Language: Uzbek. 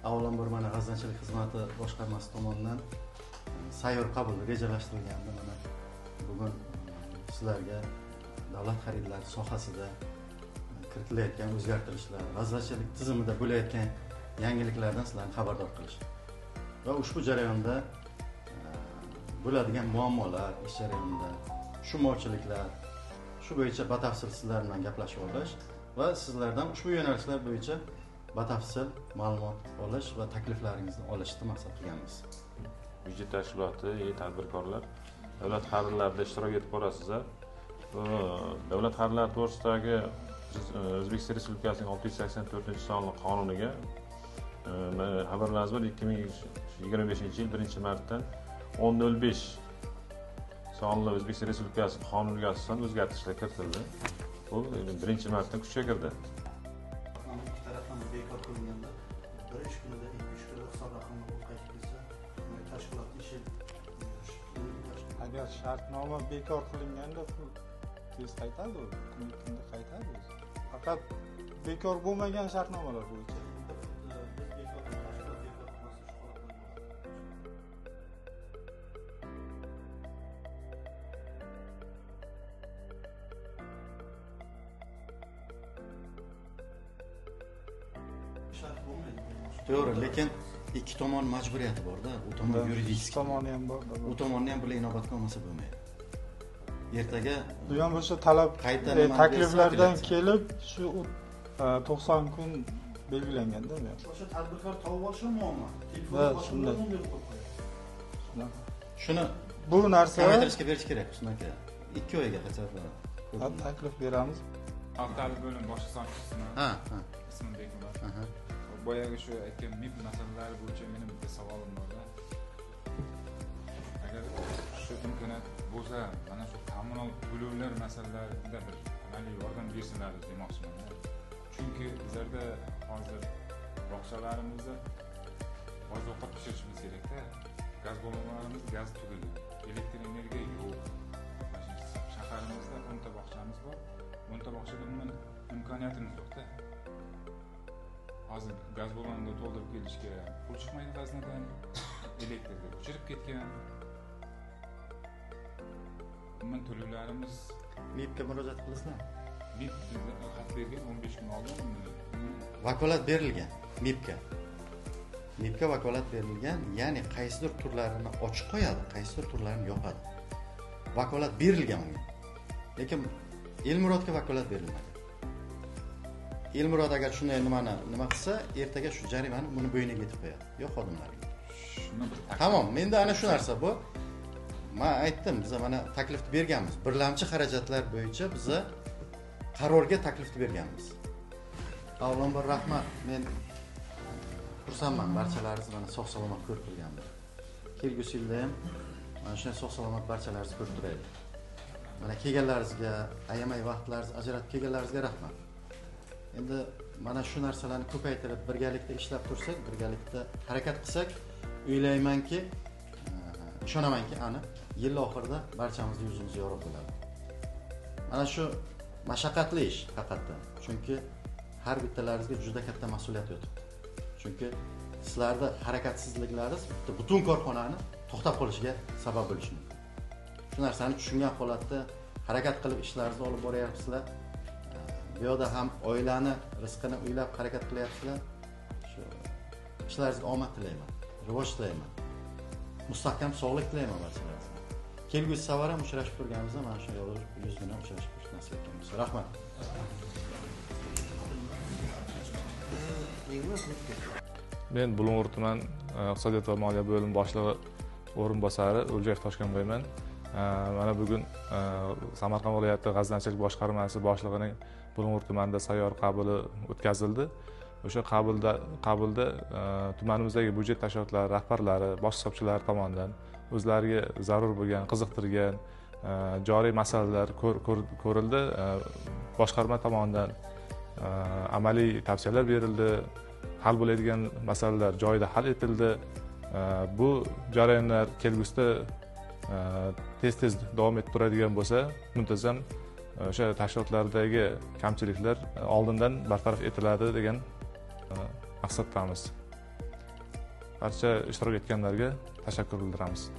avvalambor mana g'aznachilik xizmati boshqarmasi tomonidan sayyor qabul rejalashtirilgandi. Mana bugun sizlarga davlat xaridlari sohasida kiritilayotgan o'zgartirishlar, g'aznachilik tizimida bo'layotgan yangiliklardan sizlarni xabardor qilish va ushbu jarayonda bo'ladigan muammolar, ish jarayonida tushunmovchiliklar, shu bo'yicha batafsil sizlar bilan gaplashib olish va sizlardan ushbu yo'nalishlar bo'yicha batafsil ma'lumot olish va takliflaringizni olishni maqsad qilganmiz. Byudjet tashkiloti, tadbirkorlar davlat xaridlarida ishtirok etib borasizlar. Davlat xaridlari to'g'risidagi O'zbekiston Respublikasining 684-sonli qonuniga xabarlarimiz bor. 2025-yil 1-martdan 10.05 sonli O'zbekiston Respublikasi qonuniga asosan o'zgartirishlar kiritildi. Bu 1-martdan kuchga kirdi. Ikki taraflama bekor qilinganda bir ish kunida 2-3 kun hisob raqamni qaytib kelsa, tashkilot ishi agar shartnoma bekor qilinganda pul tez qaytadi, kunda qaytadi. Faqat bekor bo'lmagan shartnomalar bo'yicha to'g'ri, lekin ikki tomon majburiyati bor-da, u tomon yuridik tomoni ham bor. U tomonni ham bular inobatga olmasa bo'lmaydi. Ertaga bu ham o'sha talab takliflardan kelib shu 90 kun belgilanganda men. O'sha tadbirkor tavib olishi muammo. Shuni bu narsa kamaytirishga berish kerak, shunaka. 2 oyga qachon taklif beramiz. Avtobus bo'lim bosh hisobchisiman. Ha. Ismim Bekmurod. Boyagi shu aytgan MIP masalalari bo'yicha mening bitta savolim bor. Agar shu imkoniyat bo'lsa, mana shu kommunal to'lovlar masalalarida bir amaliy yordam bersinlar demoqchiman. Chunki bizlarda hozir bog'chalarimizda oziq-ovqat pishirishimiz kerak-da. Gaz bo'lmalarimiz gaz tugadi. Elektr energiya yo'q. Shaharimizda 10 ta bog'chamiz bor. 10 ta bog'chada umuman imkoniyatimiz yo'q-da. Hozir gaz ballonida to'ldirib kelishga pul chiqmaydi g'aznadan, elektrga o'chirib ketgan. Umuman to'lovlarimiz MIPga murojaat qilasizlar. MIP xat bergan 15 kun oldin vakolat berilgan MIPga. MIPga vakolat berilgan, ya'ni qaysidir turlarini ochib qo'yadi, qaysidir turlarini yopadi. Vakolat berilgan unga. Lekin Elmurodga vakolat berilmadi. Elmurod agar shunday nima qilsa, ertaga shu jarimani buni bo'yniga yetib qo'yadi. Yo'q xodimlarga. Tamom, menda ana shu narsa bu. Men aytdim, biz mana taklifni berganmiz. Birlamchi xarajatlar bo'yicha biz qarorga taklifni berganmiz. Avvalambor rahmat. Men xursandman, barchalaringiz mana sog'-salomat ko'rib turganlar. Kelgusi yilda ham mana shunday sog'-salomat barchalaringiz ko'rib turaylik. Mana kelganlaringizga, ayamay vaqtlaringizni ajratib kelganlaringizga rahmat. Endi mana shu narsalarni ko'paytirib, birgalikda ishlab tursak, birgalikda harakat qilsak, o'ylaymanki, ishonamanki, aniq yil oxirida barchamizning yuzimiz yorug' bo'ladi. Mana shu mashaqqatli ish faqatdan. Chunki har bittalaringizga juda katta mas'uliyat yotibdi. Chunki sizlarda harakatsizliklaringiz butun korxonani to'xtab qolishiga sabab bo'lishi mumkin. Shu narsani tushungan holatda harakat qilib ishlaringizni olib boryapsizlar. Bu yerda ham oilani, rizqini o'ylab harakat qilyapsizlar. Shu ishlaringizga omad tilayman, rivoj tilayman. Mustahkam sog'lik tilayman barchalaringizga. Kelgusi safar ham uchrashib turganimizda mana shu yuz bilan uchrashib turish nasib etamiz. Rahmat. Men Bulung'ur tuman iqtisodiyot va moliya bo'limi boshlig'i o'rinbosari O'ljayev Toshkanboyman. Mana bugun Samarqand viloyati g'aznachilik boshqarmasi boshlig'ining Bulung'ur tumanida sayyor qabuli o'tkazildi. O'sha qabulda tumanimizdagi byudjet tashkilotlari rahbarlari, bosh hisobchilar tomonidan o'zlariga zarur bo'lgan, qiziqtirgan joriy masalalar ko'rildi. Boshqarma tomonidan amaliy tavsiyalar berildi. Hal bo'ladigan masalalar joyida hal etildi. Bu jarayonlar kelgusida tez davom etib turadigan bo'lsa, muntazam o'sha tashkilotlardagi kamchiliklar oldindan bartaraf etiladi degan maqsaddamiz. barcha ishtirok etganlarga tashakkur bildiramiz.